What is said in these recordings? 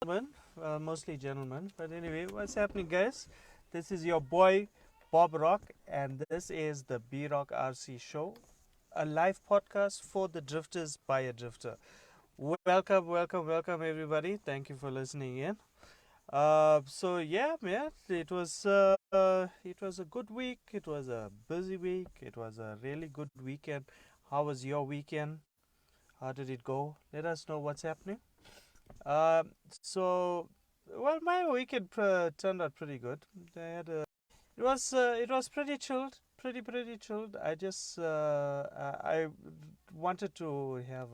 gentlemen, mostly gentlemen. But anyway, what's happening, guys? This is your boy Bob Rock, and this is the B Rock RC Show, a live podcast for the drifters by a drifter. Welcome, welcome, welcome, everybody. Thank you for listening in. So yeah, man, it was a good week. It was a busy week. It was a really good weekend. How was your weekend? How did it go? Let us know what's happening. So, well, my weekend turned out pretty good. I had a, it was pretty chilled, pretty chilled. I wanted to have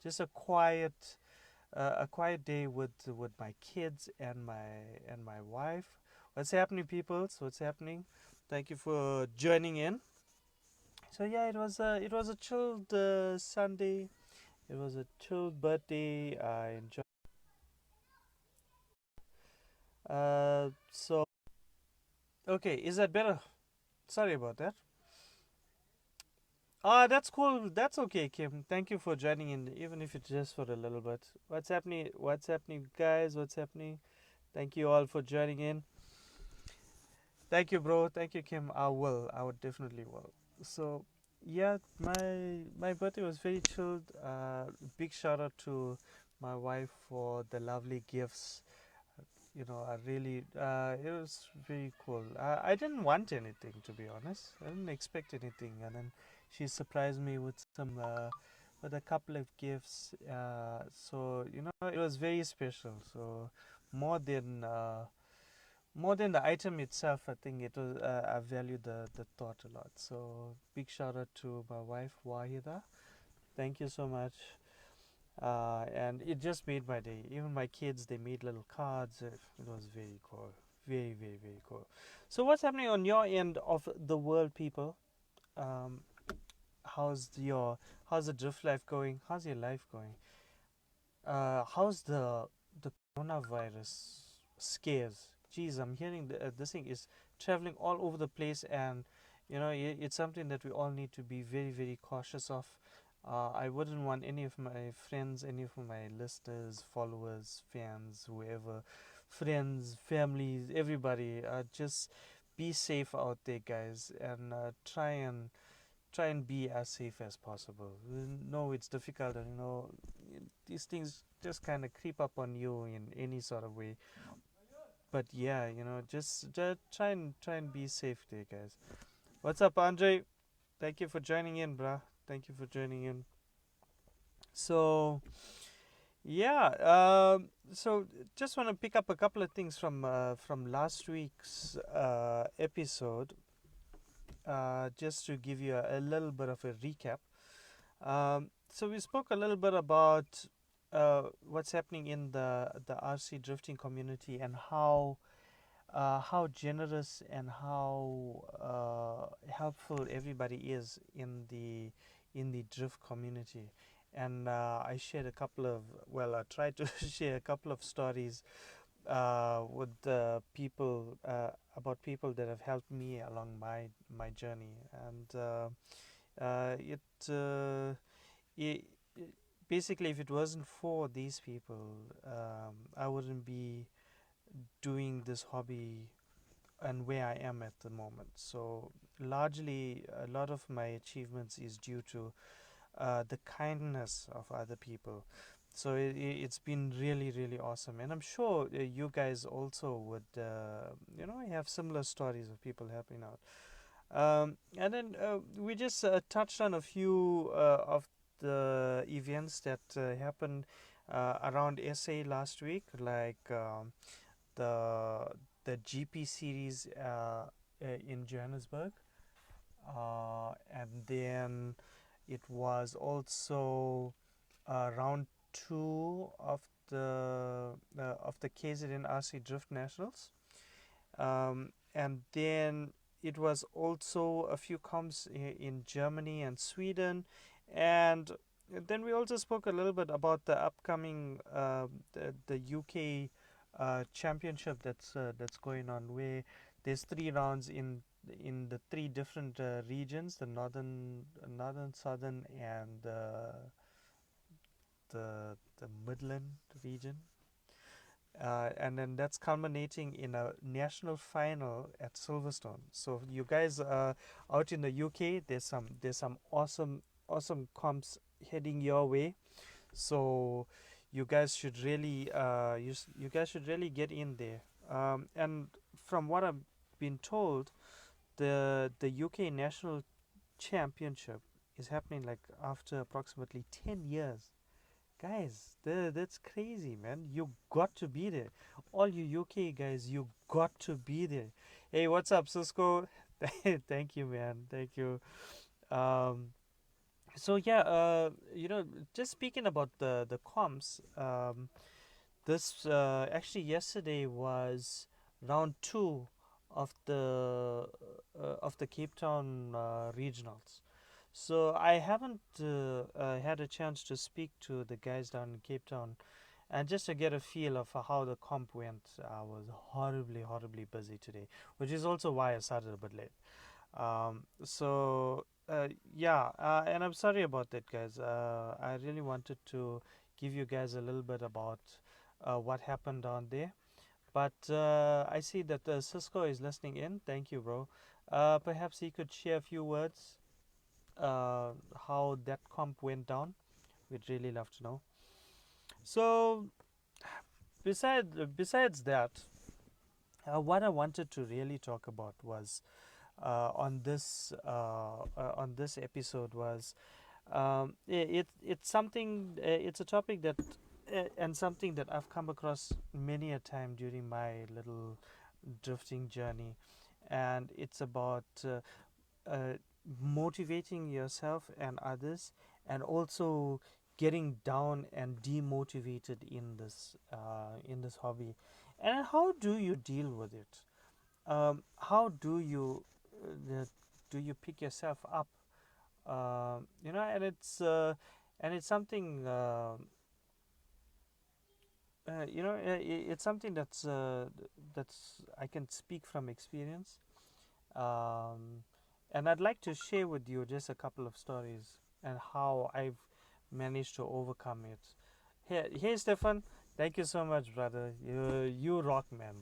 just a quiet day with my kids and my wife. What's happening, peoples? What's happening? Thank you for joining in. So yeah, it was a chilled Sunday. It was a chilled birthday. I enjoyed. So okay, is that better? Sorry about that. Ah, that's cool. That's okay, Kim. Thank you for joining in, even if it's just for a little bit. What's happening? What's happening, guys? What's happening? Thank you all for joining in. Thank you, bro. Thank you, Kim. I will. I would definitely will. So, yeah, my birthday was very chilled. Big shout out to my wife for the lovely gifts. You know, I really, it was very cool. I didn't want anything, to be honest. I didn't expect anything, and then she surprised me with with a couple of gifts. So you know, it was very special. So more than uh, more than the item itself, I think it was. I value the thought a lot. So big shout out to my wife Wahida. Thank you so much. And it just made my day. Even my kids, they made little cards. It was very cool. Very cool. So, what's happening on your end of the world, people? Um, how's your how's the drift life going? How's your life going? How's the coronavirus scares? Geez, I'm hearing this thing is traveling all over the place, and you know it's something that we all need to be very cautious of. I wouldn't want any of my friends, any of my listeners, followers, fans, whoever, friends, families, everybody, just be safe out there, guys, and try and be as safe as possible. No, it's difficult, and you know, these things just kind of creep up on you in any sort of way. But yeah, you know, just try and be safe there, guys. What's up, Andre? Thank you for joining in, bruh. Thank you for joining in. So yeah, so just want to pick up a couple of things from last week's episode, just to give you a little bit of a recap. So we spoke a little bit about what's happening in the RC drifting community and how generous and how helpful everybody is in the drift community. And I shared a couple of I tried to share a couple of stories with the people about people that have helped me along my journey, and it, it basically, if it wasn't for these people, I wouldn't be doing this hobby and where I am at the moment. So largely, a lot of my achievements is due to the kindness of other people. So it's been really awesome, and I'm sure you guys also would, you know, have similar stories of people helping out. And then we just touched on a few of the events that happened around SA last week, like the GP series in Johannesburg, and then it was also round two of the KZN RC Drift Nationals, and then it was also a few comps in Germany and Sweden, and then we also spoke a little bit about the upcoming the UK championship that's going on, where there's three rounds in the three different regions: the northern, southern, and the Midland region. and then that's culminating in a national final at Silverstone. So you guys out in the UK, there's some awesome comps heading your way. So you guys should really you guys should really get in there. And from what I've been told, the UK national championship is happening like after approximately 10 years. Guys, that's crazy, man. You got to be there. All you UK guys, you got to be there. Hey, what's up, Cisco? Thank you, man. Thank you. Um, so yeah, just speaking about the comps, this actually yesterday was round two of the Cape Town regionals. So I haven't had a chance to speak to the guys down in Cape Town, and just to get a feel of how the comp went. I was horribly busy today, which is also why I started a bit late. Yeah, and I'm sorry about that, guys. I really wanted to give you guys a little bit about what happened down there. But I see that Cisco is listening in. Thank you, bro. Perhaps he could share a few words how that comp went down. We'd really love to know. So, besides that, what I wanted to really talk about was on this episode was it's something it's a topic that and something that I've come across many a time during my little drifting journey, and it's about uh, motivating yourself and others, and also getting down and demotivated in this hobby. And how do you deal with it? How do you pick yourself up? And it's something it's something that's I can speak from experience. Um, and I'd like to share with you just a couple of stories and how I've managed to overcome it. Hey, Stefan, thank you so much, brother. You rock, man.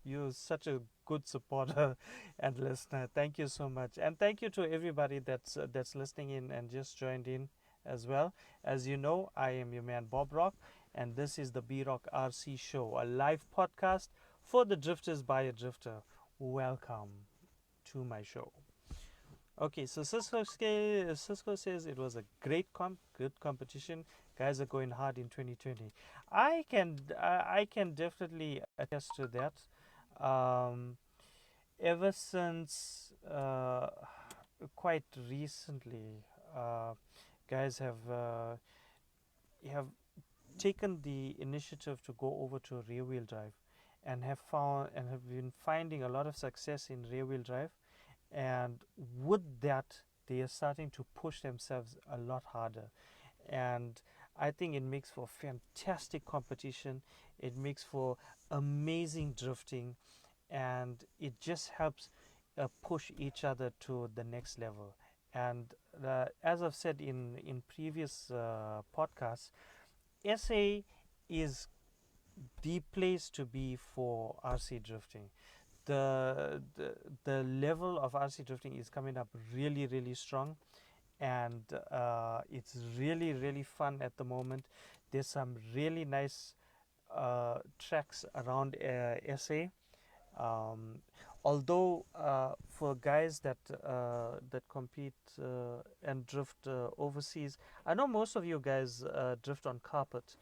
You're such a good supporter and listener. Thank you so much, and thank you to everybody that's listening in and just joined in as well. As you know, I am your man Bob Rock, and this is the B Rock RC Show, a live podcast for the drifters by a drifter. Welcome to my show. Okay, so Cisco says it was a good competition. Guys are going hard in 2020. I can definitely attest to that. Um, Ever since quite recently, guys have taken the initiative to go over to rear wheel drive, and have been finding a lot of success in rear wheel drive, and with that they are starting to push themselves a lot harder, and I think it makes for fantastic competition. It makes for amazing drifting, and it just helps push each other to the next level. And as I've said in previous podcasts, SA is the place to be for RC drifting. The level of RC drifting is coming up really strong, and it's really fun at the moment. There's some really nice tracks around SA. Um, Although for guys that compete and drift overseas, I know most of you guys drift on carpet,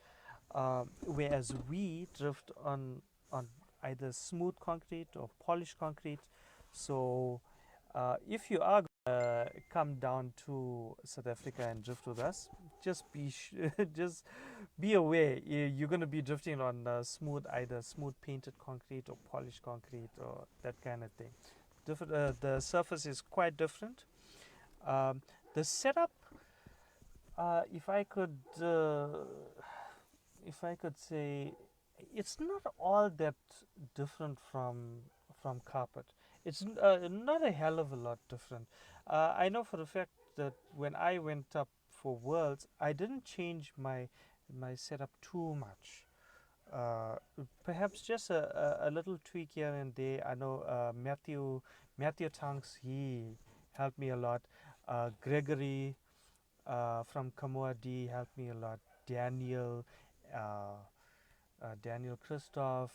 whereas we drift on either smooth concrete or polished concrete. So if you are come down to South Africa and drift with us, just be aware you're going to be drifting on either smooth painted concrete or polished concrete or that kind of thing. The surface is quite different. Um, the setup, if I could say, it's not all that different from carpet. It's not a hell of a lot different. I know for the fact that when I went up for Worlds, I didn't change my setup too much. uh, perhaps just a little tweak here and there. I know Matthew Tanks, he helped me a lot. Gregory from Kamoa helped me a lot. Daniel, uh, Daniel Christoph,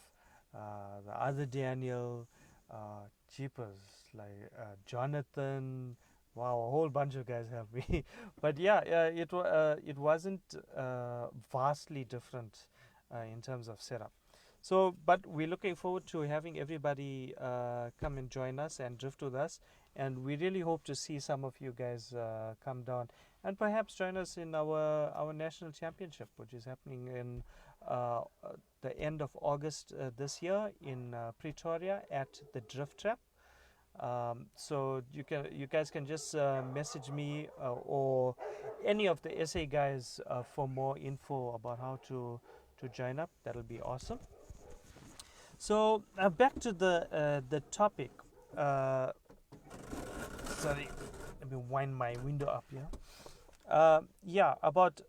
the other Daniel, Jeepers, like Jonathan. Wow, a whole bunch of guys helped me. But yeah, it wasn't vastly different in terms of setup. So, but we're looking forward to having everybody come and join us and drift with us. And we really hope to see some of you guys come down and perhaps join us in our national championship, which is happening in uh, the end of August this year in Pretoria at the Drift Trap. So you guys can just message me or any of the SA guys for more info about how to join up. That'll be awesome. So back to the topic. Uh, Sorry, let me wind my window up here. Yeah, about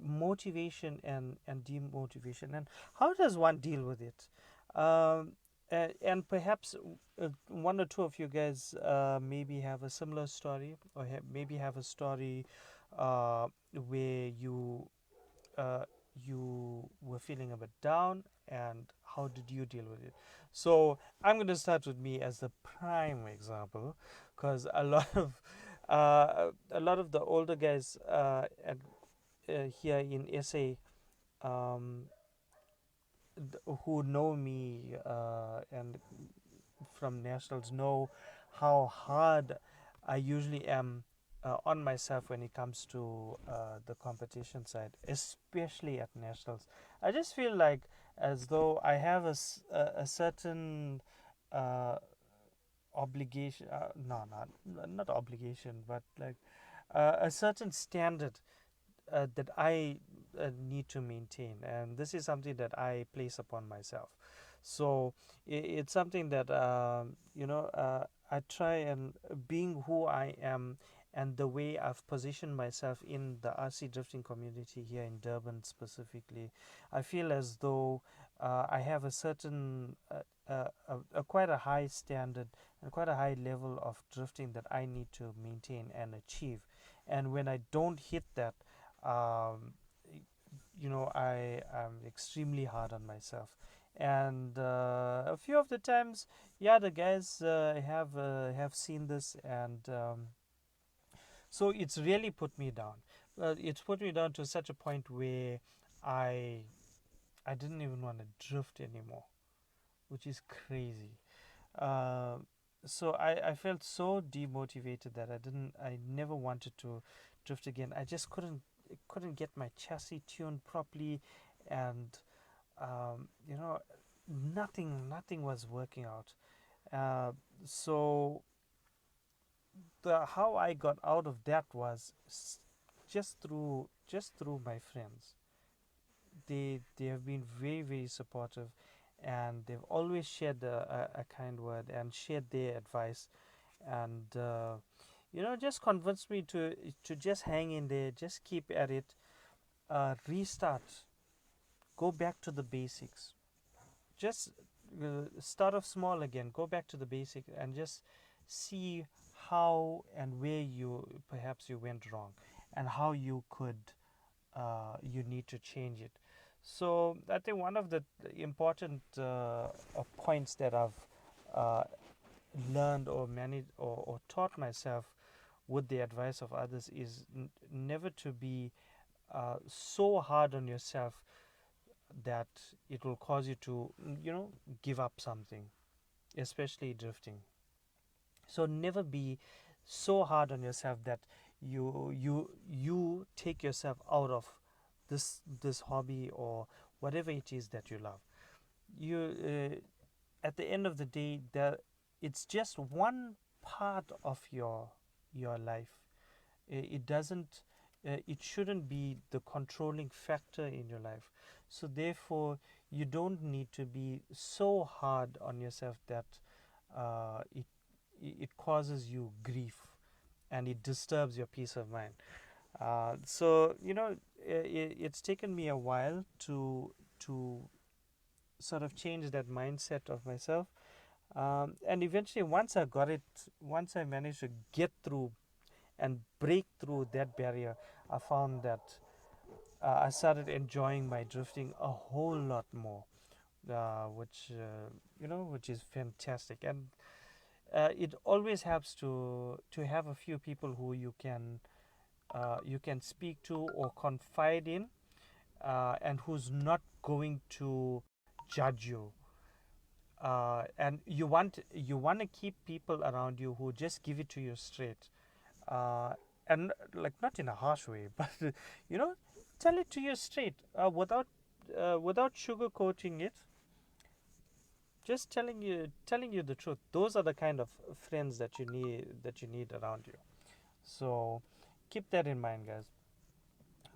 motivation and demotivation, and how does one deal with it? And perhaps one or two of you guys maybe have a similar story, or maybe have a story where uh, you were feeling a bit down, and how did you deal with it? So I'm going to start with me as the prime example, because a lot of the older guys here in SA um, who know me and from nationals know how hard I usually am on myself when it comes to the competition side, especially at nationals. I just feel like as though I have a certain uh, obligation, no, not obligation, but like a certain standard that I need to maintain, and this is something that I place upon myself. So it's something that I try, and being who I am and the way I've positioned myself in the RC drifting community here in Durban specifically, I feel as though I have a certain quite a high standard and quite a high level of drifting that I need to maintain and achieve. And when I don't hit that, um, I am extremely hard on myself. And a few of the times, yeah, the guys have seen this, and so it's really put me down. It's put me down to such a point where I I didn't even want to drift anymore, which is crazy. Uh, so I felt so demotivated that I never wanted to drift again. I just couldn't get my chassis tuned properly, and you know, nothing was working out. Uh, so the how I got out of that was just through my friends. They have been very supportive, and they've always shared a kind word and shared their advice, and just convinced me to just hang in there, just keep at it, restart, go back to the basics, just start off small again, go back to the basic, and just see how and where you went wrong, and how you need to change it. So I think one of the important points that I've uh, learned or managed or taught myself with the advice of others is never to be so hard on yourself that it will cause you to give up something, especially drifting. So never be so hard on yourself that you take yourself out of this hobby or whatever it is that you love. You At the end of the day, it's just one part of your life. It doesn't it shouldn't be the controlling factor in your life. So therefore, you don't need to be so hard on yourself that it causes you grief and it disturbs your peace of mind. So it's taken me a while to sort of change that mindset of myself. And eventually, once I managed to get through and break through that barrier, I found that I started enjoying my drifting a whole lot more, which is fantastic. And it always helps to have a few people who you can speak to or confide in, and who's not going to judge you. And you want to keep people around you who just give it to you straight, uh, and like not in a harsh way, but you know, tell it to you straight, without sugarcoating it, just telling you the truth. Those are the kind of friends that you need around you. So keep that in mind, guys.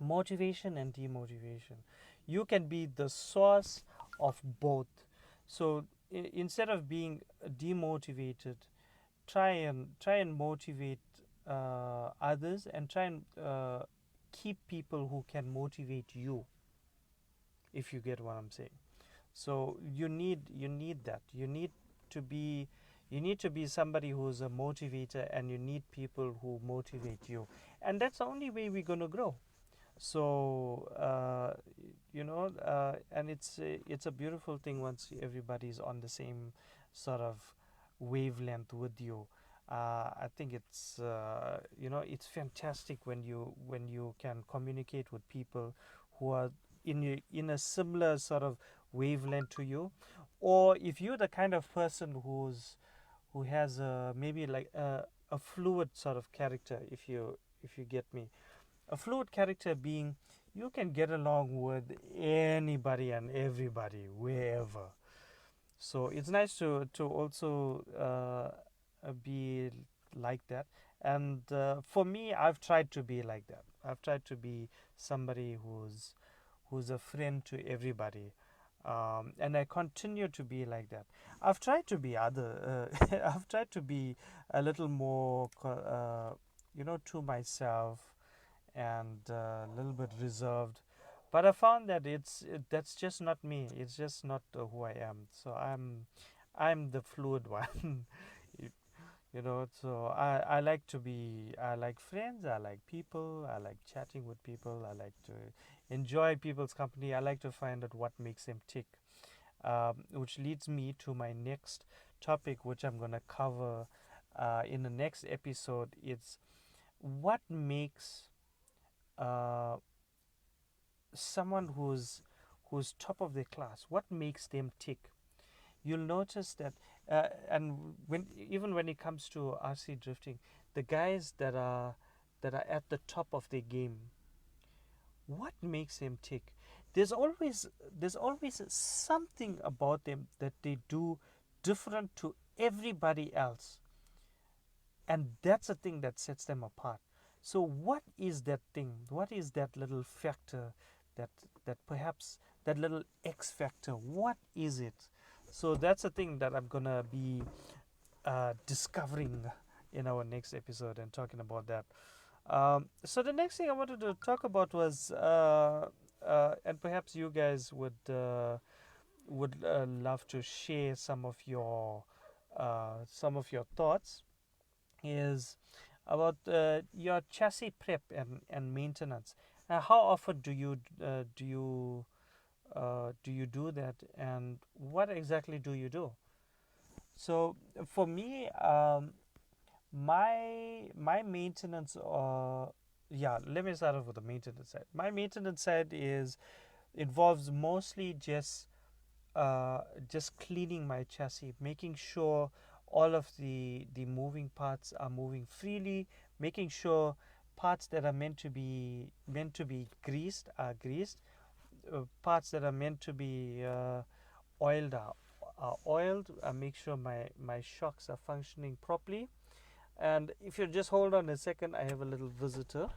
Motivation and demotivation. You can be the source of both. So instead of being demotivated, try and motivate others, and try and keep people who can motivate you, if you get what I'm saying. So you need that. You need to be somebody who's a motivator, and you need people who motivate you, and that's the only way we're going to grow. So and it's a beautiful thing once everybody's on the same sort of wavelength with you. I think it's fantastic when you can communicate with people who are in a similar sort of wavelength to you, or if you're the kind of person who has maybe like a fluid sort of character, if you get me. A fluid character being you can get along with anybody and everybody wherever. So it's nice to also be like that. And for me, I've tried to be like that. I've tried to be somebody who's a friend to everybody. And I continue to be like that. I've tried to be I've tried to be a little more, to myself, and a little bit reserved. But I found that that's just not me. It's just not who I am. So I'm the fluid one. you, so I like friends, I like people, I like chatting with people, I like to enjoy people's company, I like to find out what makes them tick. Which leads me to my next topic, which I'm going to cover in the next episode. It's what makes uh, someone who's top of their class, what makes them tick. You'll notice that, and when it comes to RC drifting, the guys that are at the top of their game, what makes them tick? There's always something about them that they do different to everybody else, and that's the thing that sets them apart. So what is that thing? What is that little factor, that perhaps that little X factor? What is it? So that's the thing that I'm gonna be discovering in our next episode and talking about that. So the next thing I wanted to talk about was, and perhaps you guys would love to share some of your thoughts, is about your chassis prep and maintenance. How often do you do that, and what exactly do you do? So for me, my maintenance, yeah, let me start off with the maintenance side. My maintenance side involves mostly just cleaning my chassis, making sure all of the moving parts are moving freely, making sure parts that are meant to be greased are greased, parts that are meant to be oiled are oiled. I make sure my shocks are functioning properly. And if you just hold on a second, I have a little visitor.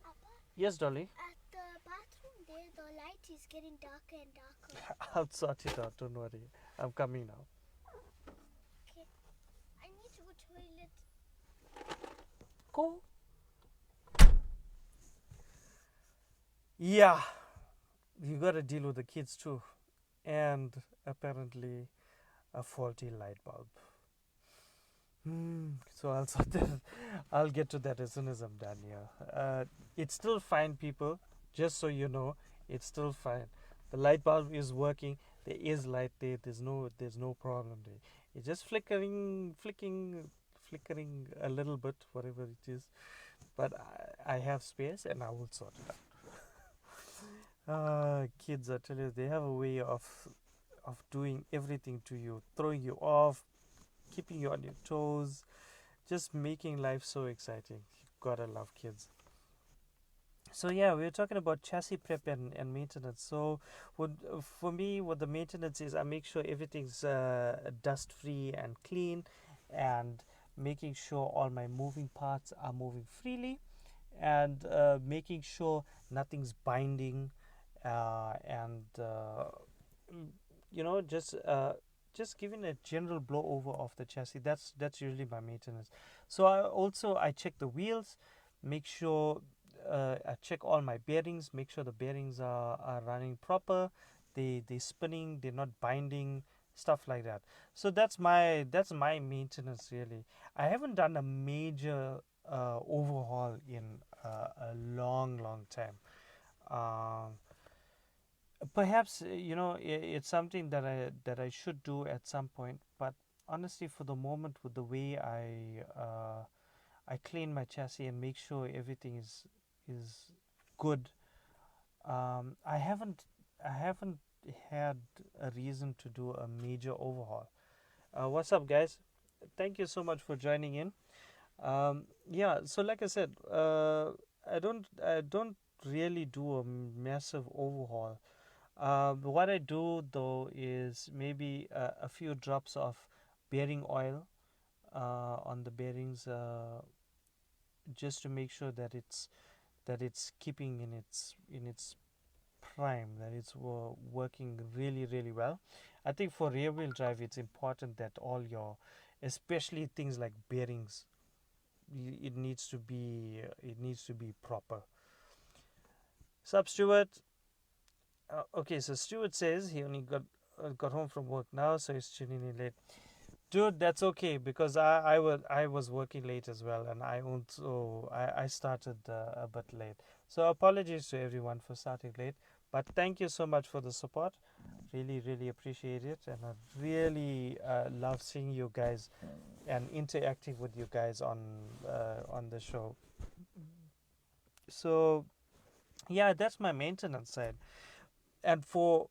Papa, Yes, Dolly. at the bathroom there, the light is getting darker and darker. I'll sort it out. Don't worry. I'm coming now. Okay, I need to go toilet. Go. Yeah. you got to deal with the kids too, and apparently a faulty light bulb. So I'll sort that. I'll get to that as soon as I'm done here. It's still fine, people. Just so you know, it's still fine. The light bulb is working. There is light there. There's no problem there. It's just flickering a little bit, whatever it is. But I have space, and I will sort it out. Kids, I tell you, they have a way of doing everything to you, throwing you off, keeping you on your toes, just making life so exciting. Gotta love kids. So yeah, we were talking about chassis prep and maintenance. So what for me, what the maintenance is, I make sure everything's dust free and clean, and making sure all my moving parts are moving freely, and making sure nothing's binding, and you know, just giving a general blow over of the chassis. That's usually my maintenance. So I check the wheels, make sure I check all my bearings, make sure the bearings are running proper, they spinning, they're not binding, stuff like that. So that's my maintenance really. I haven't done a major overhaul in a long time. Um, Perhaps it's something that I should do at some point, but honestly, for the moment, with the way I clean my chassis and make sure everything is good, I haven't had a reason to do a major overhaul. What's up, guys? Thank you so much for joining in. Yeah, so like I said, I don't really do a massive overhaul. What I do though is maybe a few drops of bearing oil on the bearings, just to make sure that it's keeping in its prime, that it's working really well. I think for rear wheel drive, it's important that all your, especially things like bearings, it needs to be proper. Sup, Stuart? Okay, so Stuart says he only got home from work now, so he's tuning in late. Dude, that's okay because I was working late as well, and I started a bit late. So apologies to everyone for starting late, but thank you so much for the support. Really appreciate it, and I really love seeing you guys and interacting with you guys on the show. So yeah, that's my maintenance side, and for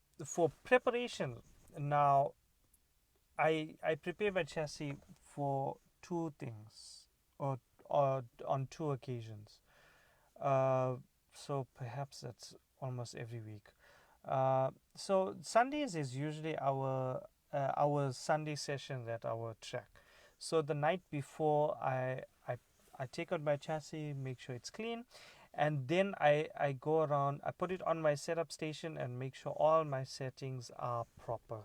preparation now, I prepare my chassis for two things, or on two occasions. Uh, so perhaps that's almost every week. So Sundays is usually our Sunday session at our track. So the night before, I take out my chassis, make sure it's clean, and then I go around. I put it on my setup station and make sure all my settings are proper.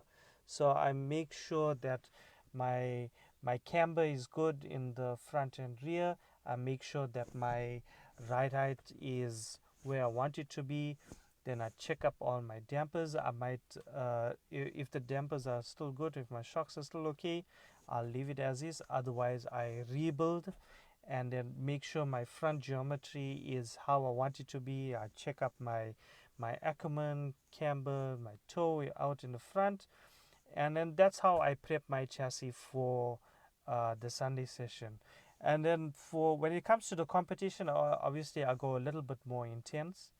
So I make sure that my my camber is good in the front and rear. I make sure that my ride height is where I want it to be. Then I check up all my dampers. I might, if the dampers are still good, if my shocks are still okay, I'll leave it as is. Otherwise, I rebuild and then make sure my front geometry is how I want it to be. I check up my Ackerman camber, my toe out in the front, and then that's how I prep my chassis for the Sunday session. And then for when it comes to the competition, obviously I go a little bit more intense.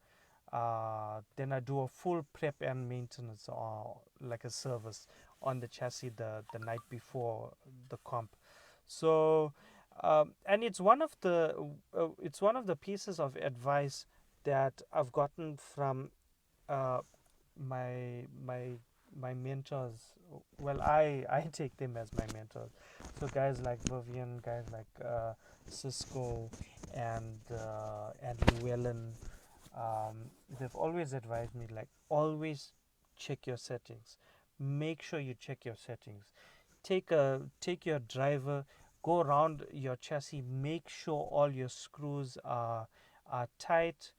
Then I do a full prep and maintenance, or like a service on the chassis the night before the comp. So, and it's one of the pieces of advice that I've gotten from uh, my mentors. Well, I take them as my mentors. So guys like Vivian, guys like Cisco, and Llewellyn, they've always advised me, like, always check your settings. Make sure you check your settings. Take your driver, go around your chassis, make sure all your screws are tight,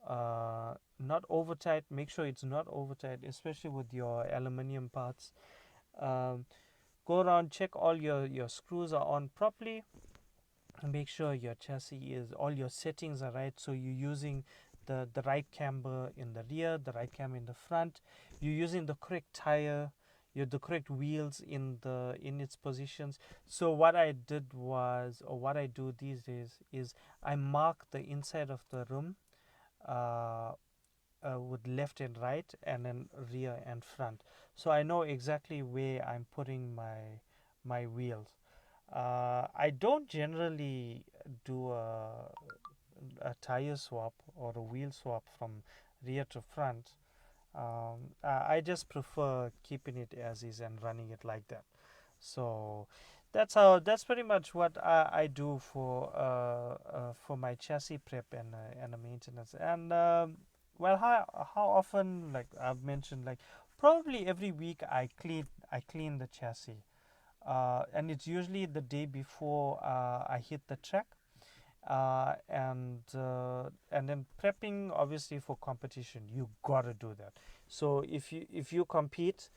not over tight. Make sure it's not over tight, especially with your aluminium parts. Um, Go around, check all your screws are on properly, and make sure your chassis is, all your settings are right. So you're using the right camber in the rear, the right camber in the front. You're using the correct tire, the correct wheels in its positions. So what I did was, or what I do these days is, I mark the inside of the rim, uh, with left and right, and then rear and front. So I know exactly where I'm putting my wheels. I don't generally do a tire swap or a wheel swap from rear to front. I just prefer keeping it as is and running it like that. So that's pretty much what I do for my chassis prep and maintenance. And well, how often, like I've mentioned, like probably every week I clean the chassis, and it's usually the day before I hit the track, and then prepping obviously for competition. You gotta do that. So if you compete,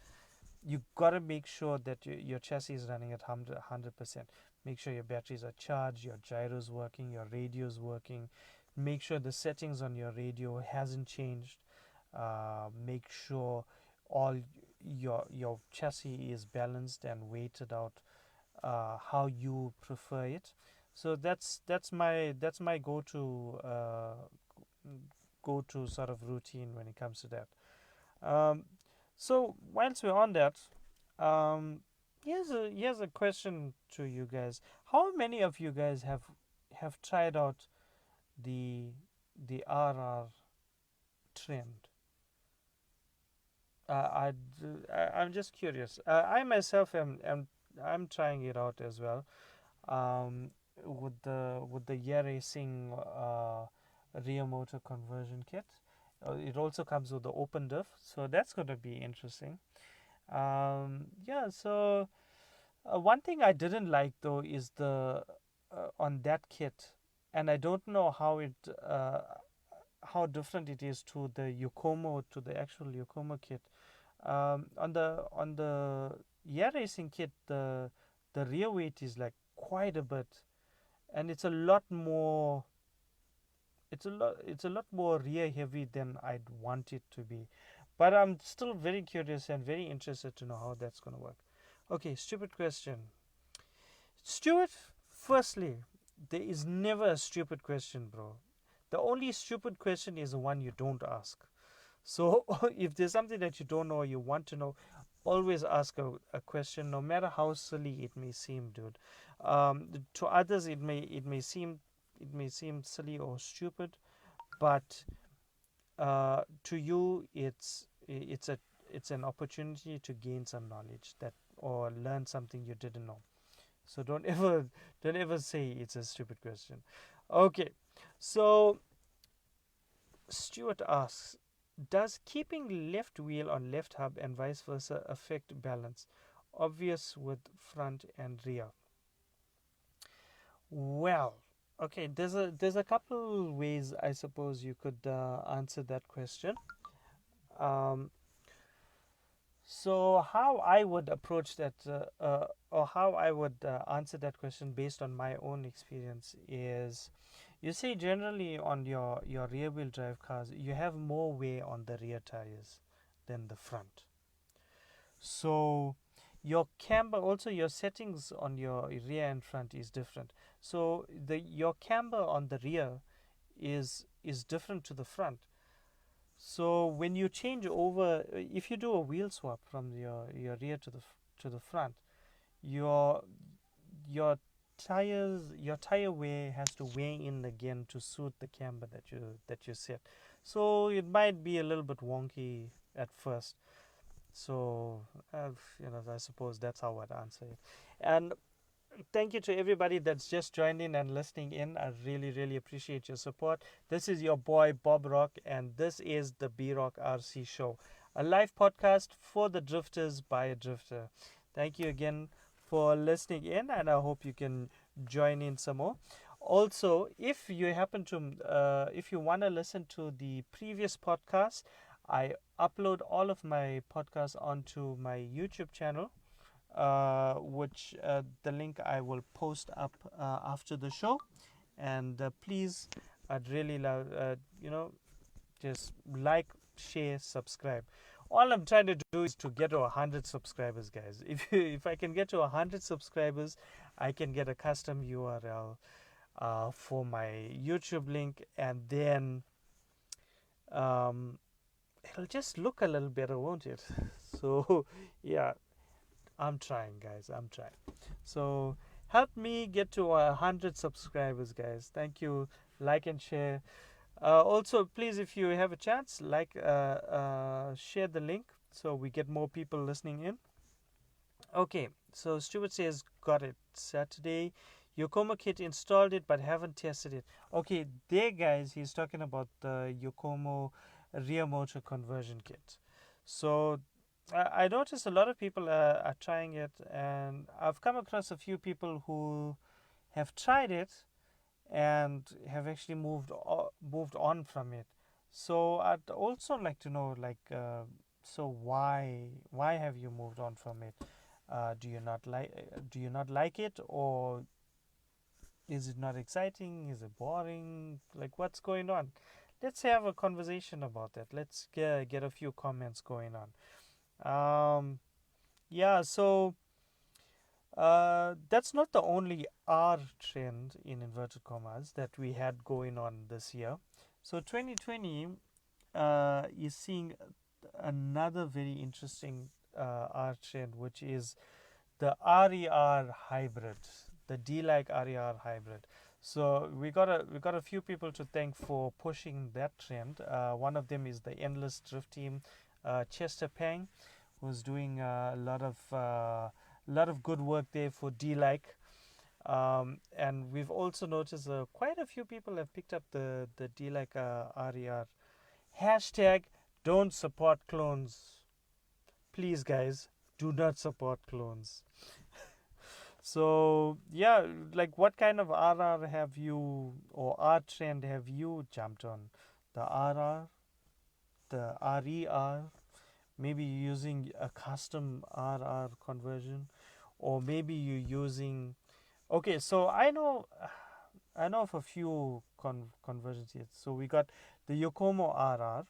you gotta make sure that your chassis is running at 100%. Make sure your batteries are charged, your gyros working, your radio's working. Make sure the settings on your radio hasn't changed. Make sure all your chassis is balanced and weighted out, how you prefer it. So that's my go to sort of routine when it comes to that. Um, so whilst we're on that, um, here's a question to you guys. How many of you guys have tried out the RR trend? I'm just curious. I myself am I'm trying it out as well. Um, with the Year Racing rear motor conversion kit. It also comes with the open diff, so that's going to be interesting. Yeah, so one thing I didn't like though is the on that kit, and I don't know how different it is to the actual Yokomo kit. On the Year Racing kit, the rear weight is like quite a bit, and it's a lot more rear heavy than I'd want it to be. But I'm still very curious and very interested to know how that's gonna work. Okay, stupid question. Stuart, firstly, there is never a stupid question, bro. The only stupid question is the one you don't ask. So if there's something that you don't know or you want to know, always ask a question, no matter how silly it may seem, dude. To others, it may seem silly or stupid, but to you, it's an opportunity to gain some knowledge that or learn something you didn't know. So don't ever say it's a stupid question. Okay, so Stuart asks, does keeping left wheel on left hub and vice versa affect balance? Obvious with front and rear. Well, okay, there's a couple ways I suppose you could answer that question. Um, So how I would approach that, or how I would answer that question based on my own experience is, you see, generally on your rear wheel drive cars, you have more wear on the rear tires than the front. So your camber, also your settings on your rear and front is different. So your camber on the rear is different to the front. So when you change over, if you do a wheel swap from your rear to the front, your your tire wear has to weigh in again to suit the camber that you set. So it might be a little bit wonky at first. So I suppose that's how I'd answer it. And thank you to everybody that's just joined in and listening in. I really, really appreciate your support. This is your boy Bob Rock, and this is the B Rock RC Show, a live podcast for the drifters by a drifter. Thank you again for listening in, and I hope you can join in some more. Also, if you happen to, if you want to listen to the previous podcast, I upload all of my podcasts onto my YouTube channel, which the link I will post up after the show. And please, I'd really love, just like, share, subscribe. All I'm trying to do is to get to 100 subscribers, guys. If I can get to 100 subscribers, I can get a custom URL for my YouTube link, and then um, it'll just look a little better, won't it? So, yeah, I'm trying, guys. I'm trying. So, help me get to 100 subscribers, guys. Thank you. Like and share. Also, please, if you have a chance, share the link so we get more people listening in. Okay, so Stuart says, got it. Saturday, Yokomo kit installed it but haven't tested it. Okay, there, guys, he's talking about the Yokomo rear motor conversion kit. So I noticed a lot of people are trying it, and I've come across a few people who have tried it and have actually moved on from it. So I'd also like to know, so why have you moved on from it? Do you not like it, or is it not exciting? Is it boring? Like, what's going on? Let's have a conversation about that. Let's get a few comments going on. Yeah, so that's not the only R trend in inverted commas that we had going on this year. So 2020 is seeing another very interesting R trend, which is the RER hybrid, the D-like RER hybrid. So we got a few people to thank for pushing that trend. One of them is the Endless Drift team, Chester Pang, who's doing a lot of good work there for D-like. And we've also noticed quite a few people have picked up the D-like RER. Hashtag don't support clones. Please, guys, do not support clones. So yeah, like, what kind of RR have you, or R trend have you jumped on? The RR, the RER, maybe you're using a custom RR conversion, or maybe you're using. Okay, so I know of a few conversions here. So we got the Yokomo RR,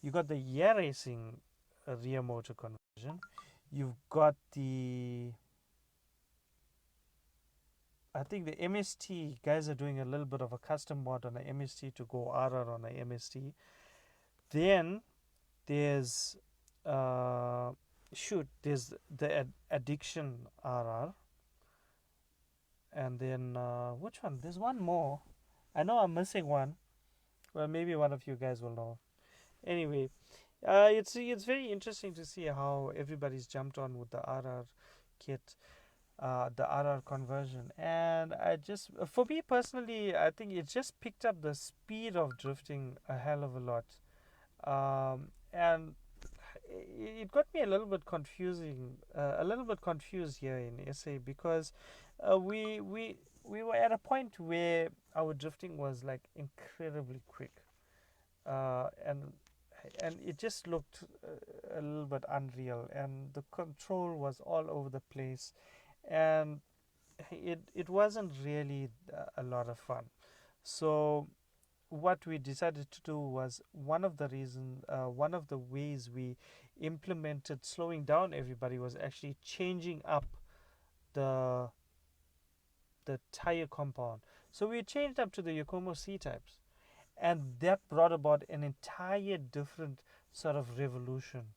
you got the Air Racing rear motor conversion, you've got the, I think the MST guys are doing a little bit of a custom mod on the MST to go RR on the MST. Then there's uh, there's the Addiction RR, and then which one? There's one more. I know I'm missing one. Well, maybe one of you guys will know. Anyway, it's very interesting to see how everybody's jumped on with the RR kit, the RR conversion, and for me personally, I think it just picked up the speed of drifting a hell of a lot, and it got me a little bit confused here in SA, because we were at a point where our drifting was like incredibly quick, and it just looked a little bit unreal, and the control was all over the place, and it wasn't really a lot of fun. So what we decided to do was, one of the ways we implemented slowing down everybody was actually changing up the the tire compound. So we changed up to the Yokomo C types, and that brought about an entire different sort of revolution,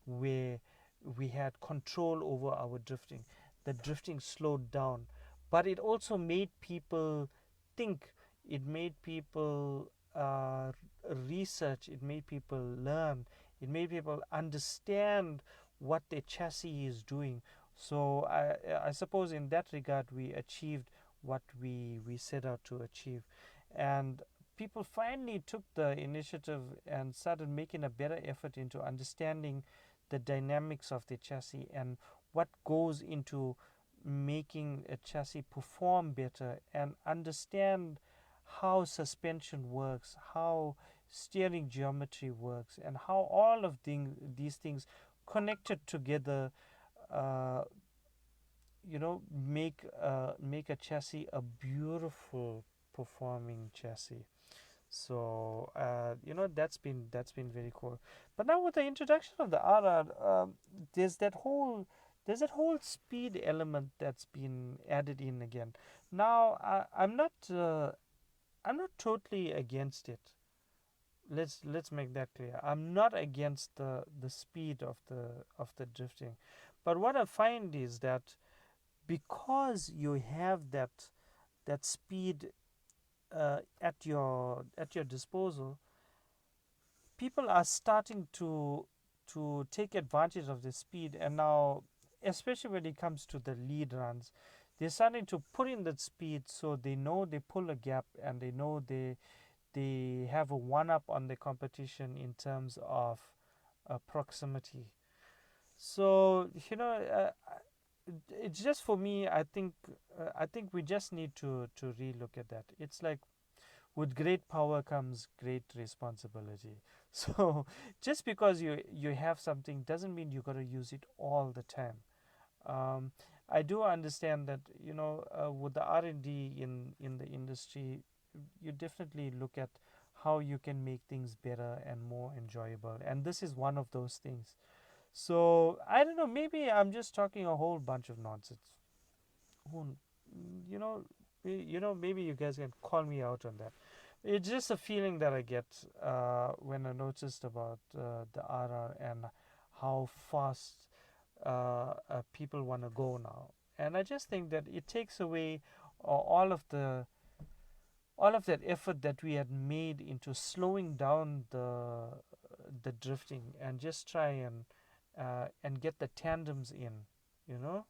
where we had control over our drifting. The drifting slowed down, but it also made people think. It made people research. It made people learn. It made people understand what their chassis is doing. So I suppose in that regard we achieved what we set out to achieve, and people finally took the initiative and started making a better effort into understanding the dynamics of the chassis and what goes into making a chassis perform better and understand how suspension works, how steering geometry works, and how all of these things connected together, uh, make a chassis a beautiful performing chassis. So that's been very cool. But now with the introduction of the RR, there's that whole there's that whole speed element that's been added in again. Now I'm not totally against it. Let's make that clear. I'm not against the speed of the drifting, but what I find is that because you have that speed at your disposal, people are starting to take advantage of the speed, and now, especially when it comes to the lead runs, they're starting to put in that speed so they know they pull a gap and they know they have a one up on the competition in terms of proximity. So it's just for me. I think we just need to relook at that. It's like with great power comes great responsibility. So just because you have something doesn't mean you got to use it all the time. Um, I do understand that with the R&D in the industry, you definitely look at how you can make things better and more enjoyable, and this is one of those things. So I don't know. Maybe I'm just talking a whole bunch of nonsense. Who, you know, maybe you guys can call me out on that. It's just a feeling that I get when I noticed about the RR and how fast people want to go now. And I just think that it takes away all of that effort that we had made into slowing down the drifting and just try and get the tandems in, you know.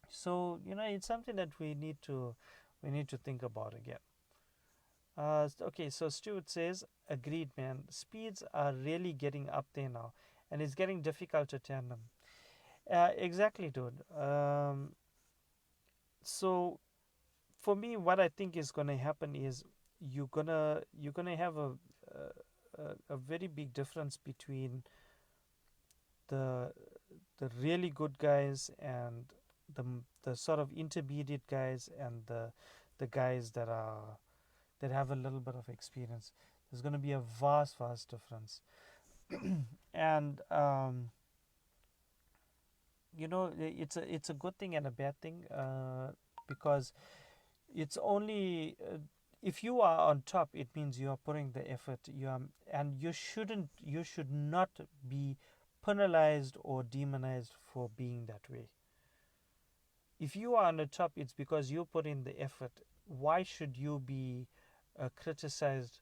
So it's something that we need to think about again. Okay, so Stuart says, agreed, man. Speeds are really getting up there now, and it's getting difficult to tandem. Exactly, dude. So for me, what I think is gonna happen is you're gonna have a very big difference between the the really good guys and the sort of intermediate guys and the guys that have a little bit of experience. There's going to be a vast difference, and it's a good thing and a bad thing, because it's only if you are on top, it means you are putting the effort. And you should not be penalized or demonized for being that way. If you are on the top, it's because you put in the effort. Why should you be criticized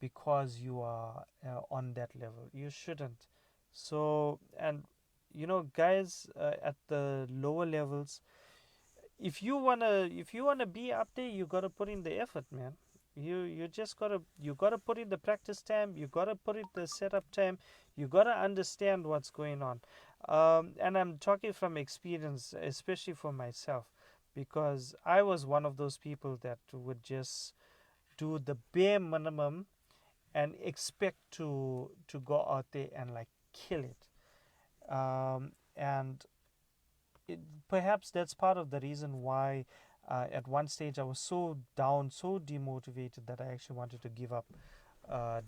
because you are on that level? You shouldn't. So, and guys at the lower levels, if you wanna be up there, you gotta put in the effort, man. You gotta put in the practice time. You gotta put in the setup time. You gotta understand what's going on. And I'm talking from experience, especially for myself, because I was one of those people that would just do the bare minimum and expect to go out there and like kill it. And perhaps that's part of the reason why at one stage I was so down, so demotivated that I actually wanted to give up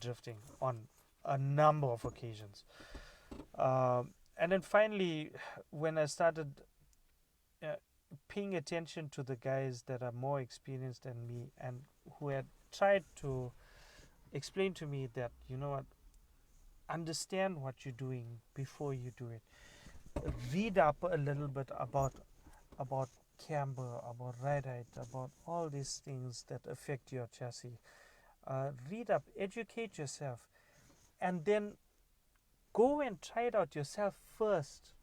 drifting on a number of occasions. And then finally, when I started uh, paying attention to the guys that are more experienced than me and who had tried to explain to me that, what, understand what you're doing before you do it. Read up a little bit about camber, about ride height, about all these things that affect your chassis. Read up, educate yourself, and then go and try it out yourself first.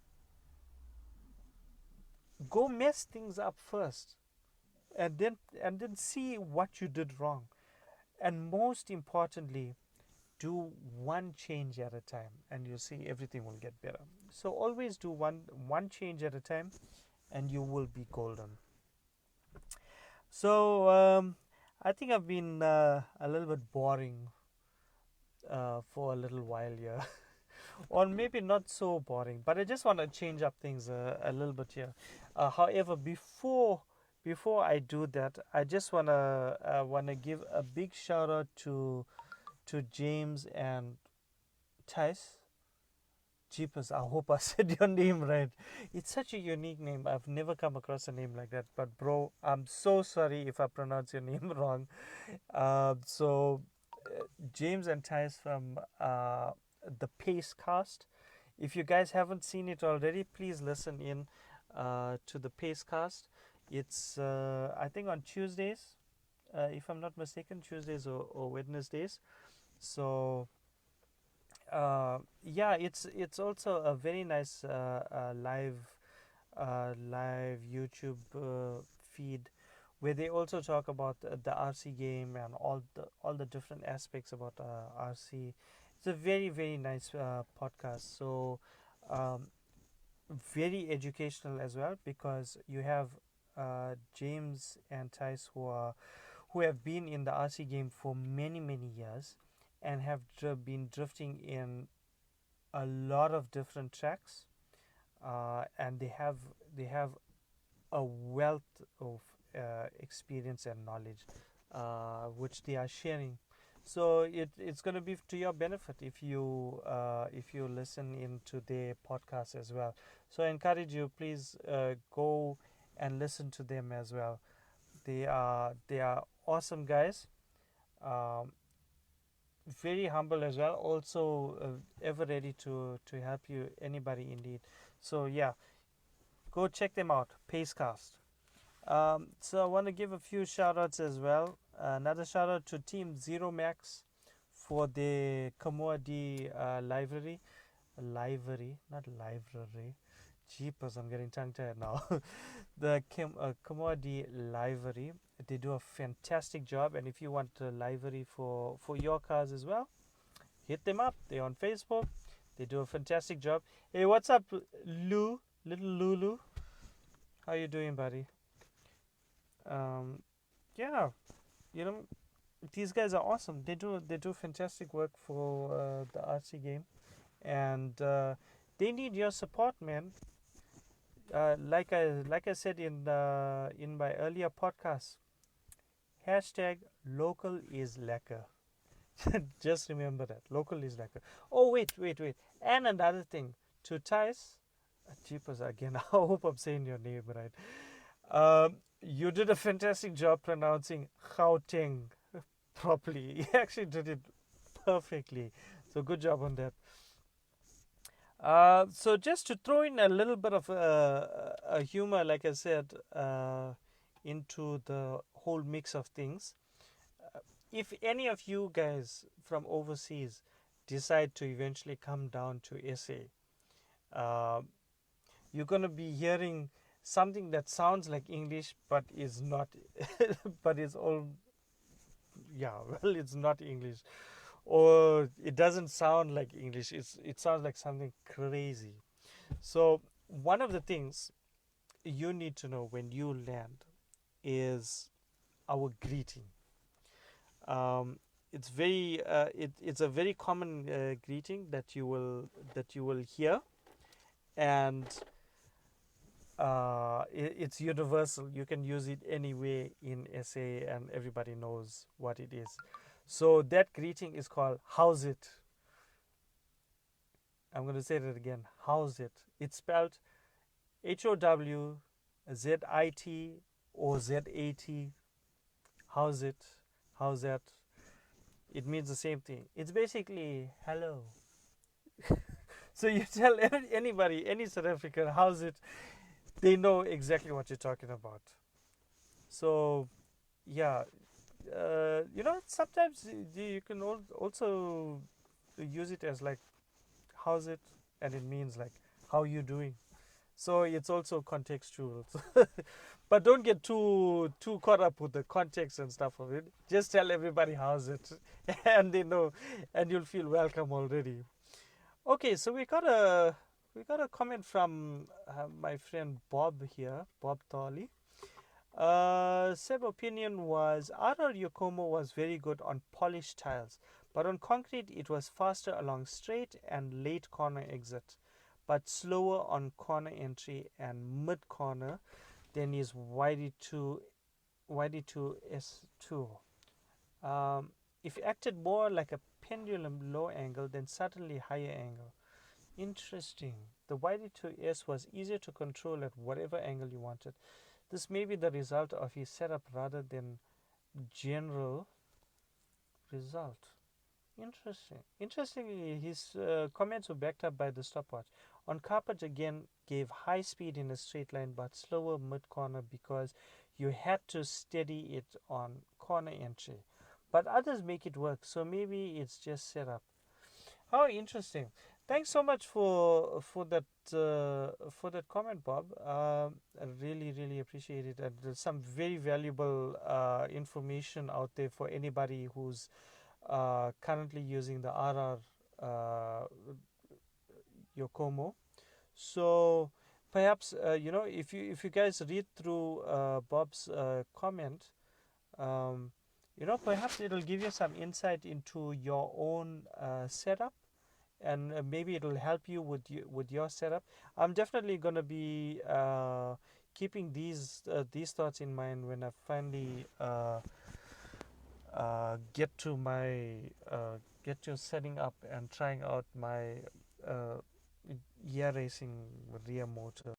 Go mess things up first, and then see what you did wrong. And most importantly, do one change at a time, and you'll see everything will get better. So always do one change at a time, and you will be golden. So I think I've been a little bit boring for a little while here, or maybe not so boring, but I just want to change up things a little bit here. However, before I do that, I just wanna give a big shout out to James and Tice. Jeepers, I hope I said your name right. It's such a unique name. I've never come across a name like that. But bro, I'm so sorry if I pronounce your name wrong. So James and Tice from the Pace Cast. If you guys haven't seen it already, please listen in to the Pace Cast. It's I think on Tuesdays, if I'm not mistaken, Tuesdays or Wednesdays. So yeah, it's also a very nice live YouTube feed where they also talk about the RC game and all the different aspects about RC. It's a very nice podcast. So um, very educational as well because you have James and Tice who have been in the RC game for many years and have been drifting in a lot of different tracks, and they have a wealth of experience and knowledge, which they are sharing. So it's going to be to your benefit if you listen into their podcast as well. So I encourage you, please go and listen to them as well. They are awesome guys. Um, Very humble as well. Also ever ready to help you, anybody indeed. So yeah, go check them out. Pacecast. So I want to give a few shout outs as well. Another shout out to Team Zero Max for the Commodity library, not library. Jeepers, I'm getting tongue tied now. The Commodity library. They do a fantastic job, and if you want a library for your cars as well, hit them up. They're on Facebook. They do a fantastic job. Hey, what's up, Lou? Little Lulu? How you doing, buddy? Um, yeah, you know these guys are awesome. They do fantastic work for the RC game, and they need your support, man. Like I said in my earlier podcast, hashtag local is lekker. Just remember that local is lekker. Oh wait, and another thing to Thais. Jeepers again. I hope I'm saying your name right. You did a fantastic job pronouncing Gauteng properly. You actually did it perfectly. So good job on that. So just to throw in a little bit of a humor, like I said, into the whole mix of things. If any of you guys from overseas decide to eventually come down to SA, you're gonna be hearing something that sounds like English but is not, but it's all yeah. Well, it's not English, or it doesn't sound like English. It sounds like something crazy. So one of the things you need to know when you land is our greeting. It's it's a very common greeting that you will hear, and it's universal. You can use it anywhere in SA, and everybody knows what it is. So that greeting is called "How's it?" I'm going to say that again. How's it? It's spelled HOWZIT or ZAT. How's it? How's that? It means the same thing. It's basically hello. So you tell anybody, any South African, how's it? They know exactly what you're talking about. So yeah, sometimes you can also use it as like how's it, and it means like how you doing. So it's also contextual. But don't get too caught up with the context and stuff of it. Just tell everybody how's it, and they know, and you'll feel welcome already. Okay, so we got a comment from my friend Bob here, Bob Thorley. Seb opinion was RR Yokomo was very good on polished tiles, but on concrete it was faster along straight and late corner exit, but slower on corner entry and mid corner than his YD2 S2. If acted more like a pendulum low angle, then suddenly higher angle. Interesting. The YD2S was easier to control at whatever angle you wanted. This may be the result of his setup rather than general result. Interesting. Interestingly, his comments were backed up by the stopwatch. On carpet again gave high speed in a straight line but slower mid corner because you had to steady it on corner entry. But others make it work, so maybe it's just set up. How interesting! Thanks so much for that comment, Bob. I really appreciate it, and there's some very valuable information out there for anybody who's currently using the RR Yokomo. So perhaps if you guys read through Bob's comment, um, perhaps it'll give you some insight into your own setup, and maybe it'll help you with your setup. I'm definitely gonna be keeping these thoughts in mind when I finally get to setting up and trying out my uh, gear racing rear motor.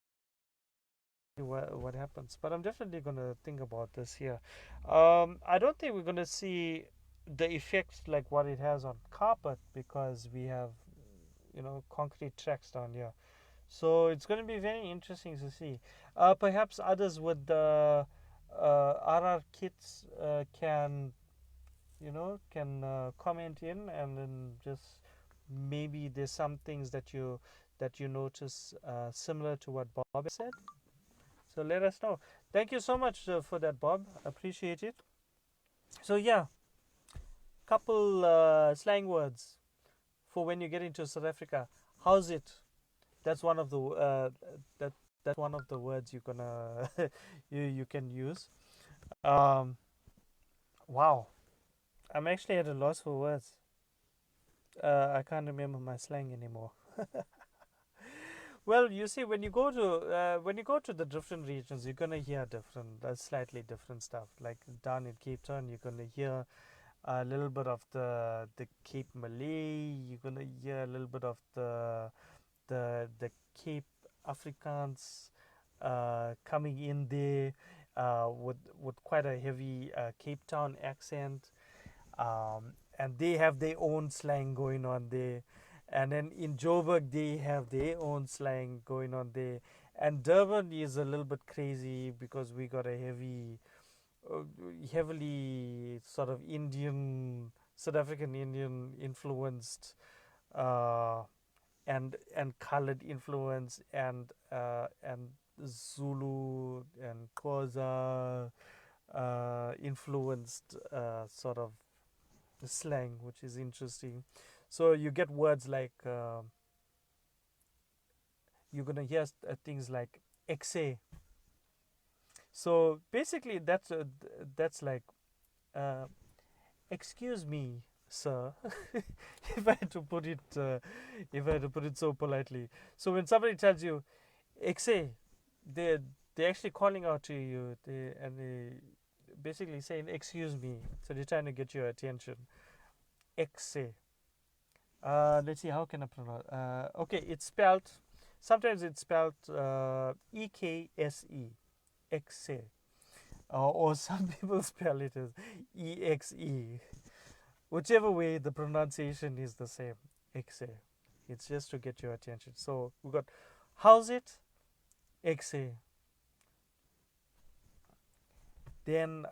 What happens? But I'm definitely gonna think about this here. I don't think we're gonna see the effects like what it has on carpet because we have concrete tracks down here. So it's going to be very interesting to see. Perhaps others with the RR kits can comment in, and then just maybe there's some things that you notice similar to what Bob said. So let us know. Thank you so much for that, Bob. Appreciate it. So yeah, couple slang words for when you get into South Africa. How's it? That's one of the that that's one of the words you're gonna you can use. Um, wow, I'm actually at a loss for words. I can't remember my slang anymore. Well, you see, when you go to the different regions, you're gonna hear different, slightly different stuff. Like down in Cape Town, you're gonna hear a little bit of the Cape Malay. You're gonna hear a little bit of the Cape Afrikaans coming in there with quite a heavy Cape Town accent, and they have their own slang going on there. And then in Joburg, they have their own slang going on there. And Durban is a little bit crazy because we got a uh, heavily sort of South African Indian influenced uh, and colored influence and Zulu and Xhosa influenced sort of slang, which is interesting. So you get words like you're gonna hear things like exe. So basically, that's like uh, excuse me, sir, if I had to put it so politely. So when somebody tells you exe, they're actually calling out to you, they basically saying excuse me. So they're trying to get your attention. Exe. Let's see, how can I pronounce? Okay, it's spelled. Sometimes it's spelled EKSE, exe, or some people spell it as EXE. Whichever way, the pronunciation is the same. Exe. It's just to get your attention. So we got how's it? Exe. Then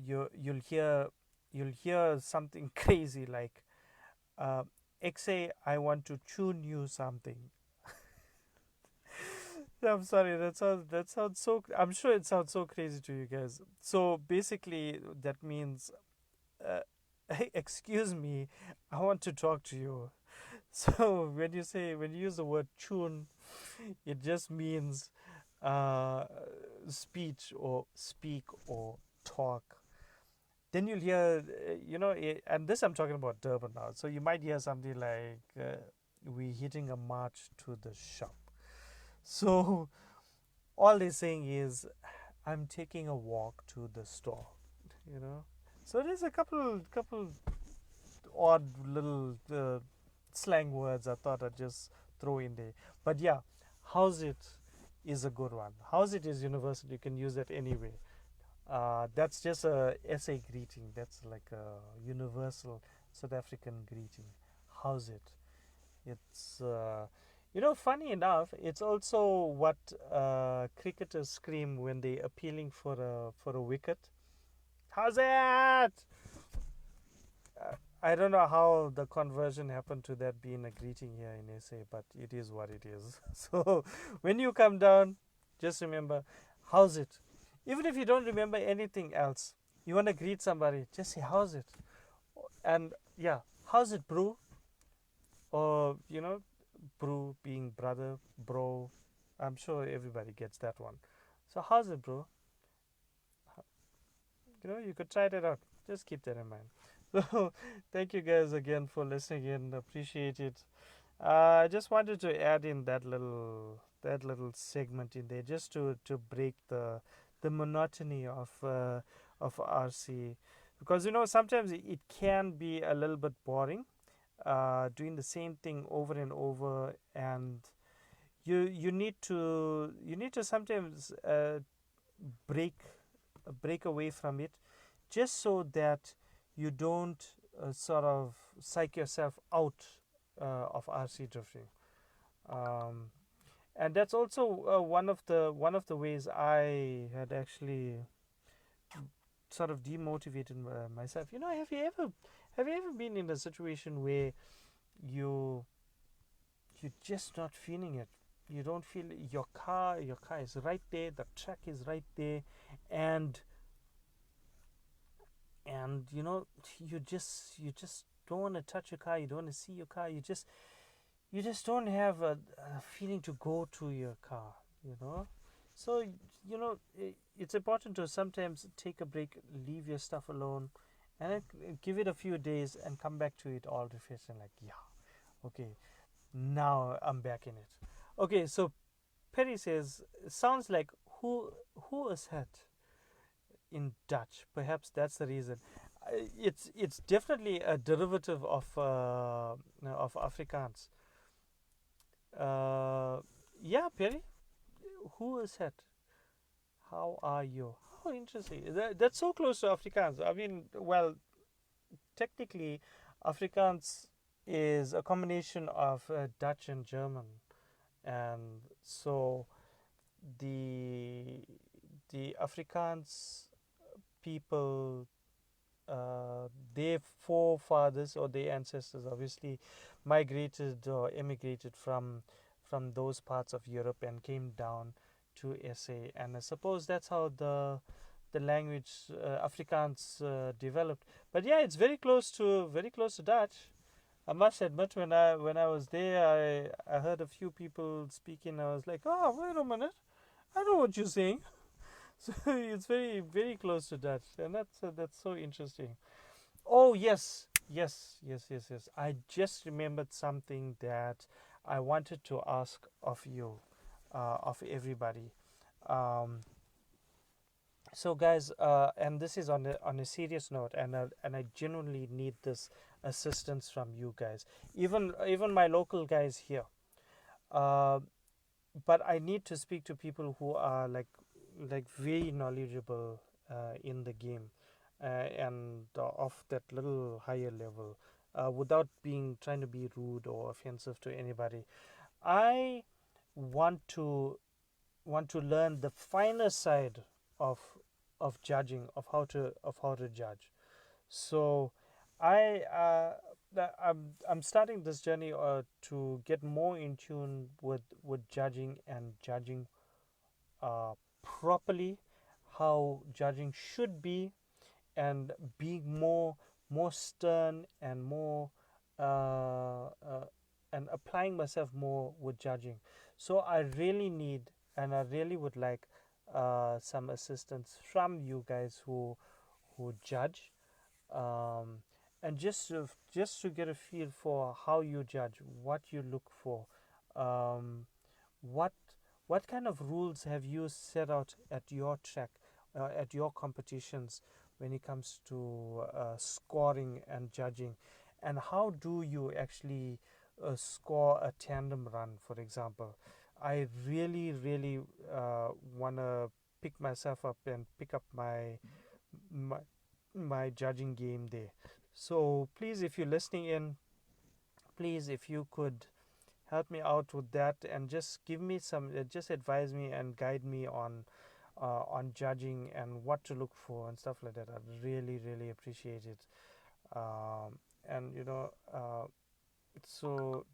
you'll hear something crazy like exe. I want to tune you something. I'm sorry. That sounds so. I'm sure it sounds so crazy to you guys. So basically, that means, hey, excuse me, I want to talk to you. So when you use the word tune, it just means uh, speech or speak or talk. Then you'll hear, and this I'm talking about Durban now. So you might hear something like, "We hitting a march to the shop." So all they're saying is, "I'm taking a walk to the store." You know. So there's a couple odd little slang words I thought I'd just throw in there. But yeah, how's it is a good one. How's it is universal. You can use that anyway. That's just a SA greeting. That's like a universal South African greeting. How's it? It's funny enough. It's also what cricketers scream when they appealing for a wicket. How's it? I don't know how the conversion happened to that being a greeting here in SA, but it is what it is. So when you come down, just remember, how's it? Even if you don't remember anything else, you want to greet somebody, just say, how's it? And yeah, how's it, bro? Or, bro being brother, bro. I'm sure everybody gets that one. So, how's it, bro? You could try that out. Just keep that in mind. So, thank you guys again for listening in. Appreciate it. I just wanted to add in that little segment in there, just to break the monotony of RC, because sometimes it can be a little bit boring, doing the same thing over and over, and you need to sometimes break break away from it, just so that you don't sort of psych yourself out of RC drifting. Um, and that's also one of the ways I had actually sort of demotivated myself. Have you ever been in a situation where you you're just not feeling it? You don't feel your car is right there, the track is right there, and you just don't want to touch your car, you don't want to see your car, you just don't have a feeling to go to your car, so it's important to sometimes take a break, leave your stuff alone, and then give it a few days and come back to it all refreshed and like, yeah, okay, now I'm back in it. Okay, so Perry says, sounds like who is het in Dutch. Perhaps that's the reason. It's definitely a derivative of Afrikaans. Uh, yeah, Perry, who is het? How are you? How interesting. That's so close to Afrikaans. I mean, well, technically, Afrikaans is a combination of Dutch and German, and so the the Afrikaans people, their forefathers or their ancestors obviously migrated or emigrated from those parts of Europe and came down to SA, and I suppose that's how the language Afrikaans developed. But yeah, it's very close to Dutch. I must admit, when I was there, I heard a few people speaking. I was like, oh, wait a minute, I know what you're saying. So it's very very close to Dutch, and that's so interesting. Oh yes, yes, yes, yes, yes. I just remembered something that I wanted to ask of you, of everybody. Um, so guys, and this is on a serious note, and I genuinely need this assistance from you guys, even my local guys here. Uh, but I need to speak to people who are like very knowledgeable in the game, and of that little higher level, without being trying to be rude or offensive to anybody. I want to learn the finer side of judging, of how to judge. So I I'm starting this journey to get more in tune with judging, and judging uh, properly, how judging should be, and being more stern and more uh, uh, and applying myself more with judging. So I really need, and I really would like some assistance from you guys who judge, um, and just to get a feel for how you judge, what you look for, um, what what kind of rules have you set out at your track, at your competitions when it comes to scoring and judging, and how do you actually score a tandem run, for example? I really want to pick myself up and pick up my my judging game there. So please, if you're listening in, please, if you could help me out with that and just give me some, just advise me and guide me on judging and what to look for and stuff like that. I'd really appreciate it. And so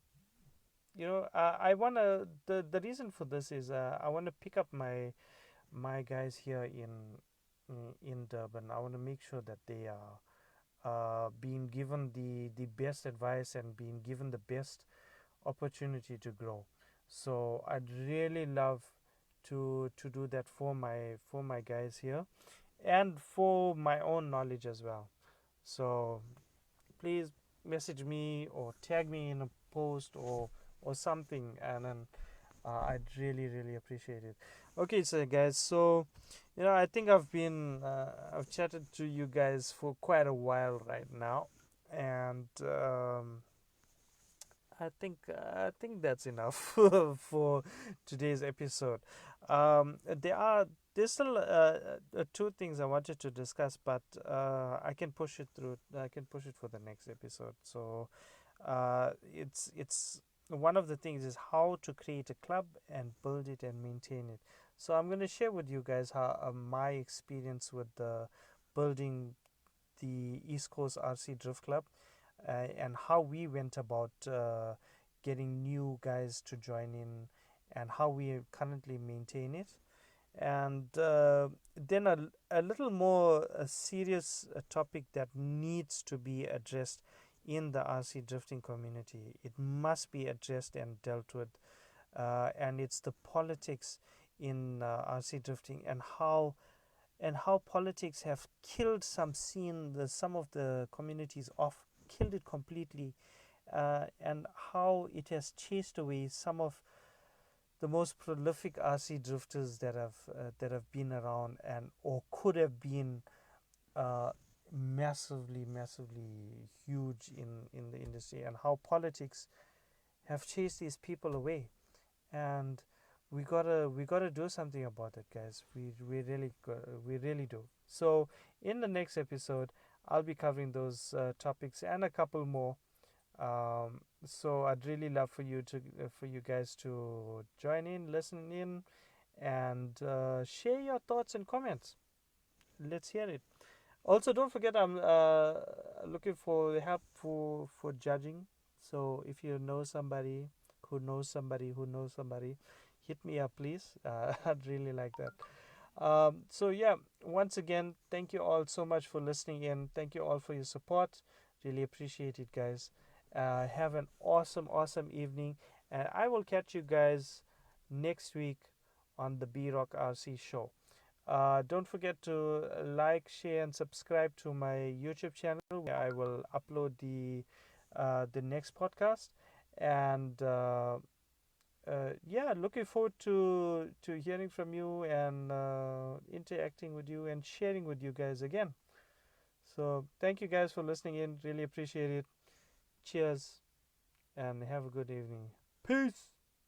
I wanna, the reason for this is I want to pick up my guys here in Durban. I want to make sure that they are being given the best advice and being given the best opportunity to grow. So I'd really love to do that for my guys here and for my own knowledge as well. So please message me or tag me in a post or something, and then I'd really appreciate it. Okay, so guys, so I think I've chatted to you guys for quite a while right now, and I think that's enough for today's episode. There's still two things I wanted to discuss, but I can push it through. I can push it for the next episode. So it's one of the things is how to create a club and build it and maintain it. So I'm going to share with you guys how my experience with building the East Coast RC Drift Club, and how we went about getting new guys to join in, and how we currently maintain it. And then a little more serious topic that needs to be addressed in the RC drifting community. It must be addressed and dealt with, and it's the politics in RC drifting, and how politics have killed some of the communities off, killed it completely, and how it has chased away some of the most prolific RC drifters that have been around and or could have been uh, massively huge in the industry, and how politics have chased these people away. And we gotta do something about it, guys. We really do. So in the next episode, I'll be covering those topics and a couple more. So I'd really love for you guys to join in, listen in, and share your thoughts and comments. Let's hear it. Also, don't forget I'm looking for help for judging. So if you know somebody who knows somebody who knows somebody, hit me up, please. I'd really like that. So yeah, once again, thank you all so much for listening in. Thank you all for your support. Really appreciate it, guys. Have an awesome evening, and I will catch you guys next week on the B Rock RC show. Don't forget to like, share, and subscribe to my YouTube channel, where I will upload the next podcast. And yeah, looking forward to hearing from you and interacting with you and sharing with you guys again. So thank you guys for listening in. Really appreciate it. Cheers and have a good evening. Peace.